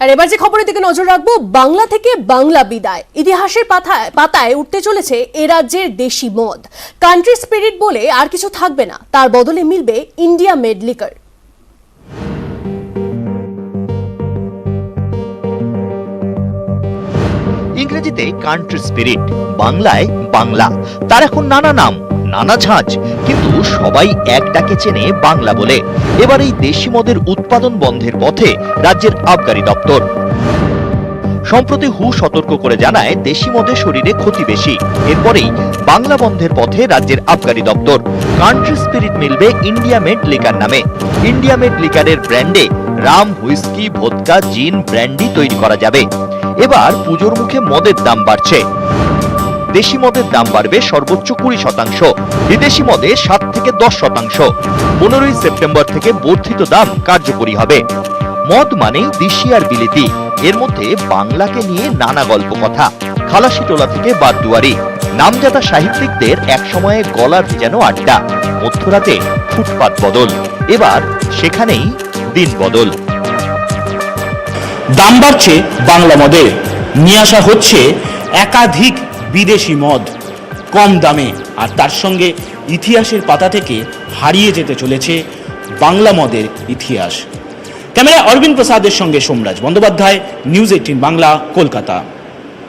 আর এবার যে খবরের দিকে নজর রাখবো, বাংলা থেকে বাংলা বিদায়। ইতিহাসের পাতায় উঠতে চলেছে এ রাজ্যের দেশি মদ। কান্ট্রি স্পিরিট বলে আর কিছু থাকবে না, তার বদলে মিলবে ইন্ডিয়া মেড লিকার। ইংরেজিতে কান্ট্রি স্পিরিট, বাংলায় বাংলা। তার এখন নানা নাম, নানা ঝাঁজ, কিন্তু সবাই এক ডাকে চেনে বাংলা বলে। এবার এই দেশি মদের উৎপাদন বন্ধের পথে রাজ্যের আবগারি দপ্তর। সম্প্রতি হু সতর্ক করে জানায় দেশি মদে শরীরে ক্ষতি বেশি। এরপরেই বাংলা বন্ধের পথে রাজ্যের আবগারি দপ্তর। কান্ট্রি স্পিরিট মিলবে ইন্ডিয়া মেড লিকার নামে। ইন্ডিয়া মেড লিকারের ব্র্যান্ডে রাম, হুইস্কি, ভোদকা, জিন, ব্র্যান্ডি তৈরি করা যাবে। এবার পুজোর মুখে মদের দাম বাড়ছে। দেশি মদের দাম বাড়বে সর্বোচ্চ 20%, বিদেশি মদে 7 থেকে 10%। 15ই সেপ্টেম্বর থেকে বর্ধিত দাম কার্যকরী হবে। মদ মানেই দেশি আর বিলিতি, এর মধ্যে বাংলাকে নিয়ে নানা গল্প কথা। খালাসিটোলা থেকে বারদুয়ারি, নামজাদা সাহিত্যিকদের একসময়ে গলা ভেজানো আড্ডা। মধ্যরাতে ফুটপাত বদল, এবার সেখানেই দিন বদল। দাম বাড়ছে বাংলা মদের, নিয়ে আসা হচ্ছে একাধিক বিদেশি মদ কম দামে, আর তার সঙ্গে ইতিহাসের পাতা থেকে হারিয়ে যেতে চলেছে বাংলা মদের ইতিহাস। ক্যামেরায় অরবিন্দ প্রসাদের সঙ্গে সোমরাজ বন্দ্যোপাধ্যায়, নিউজ 18 বাংলা, কলকাতা।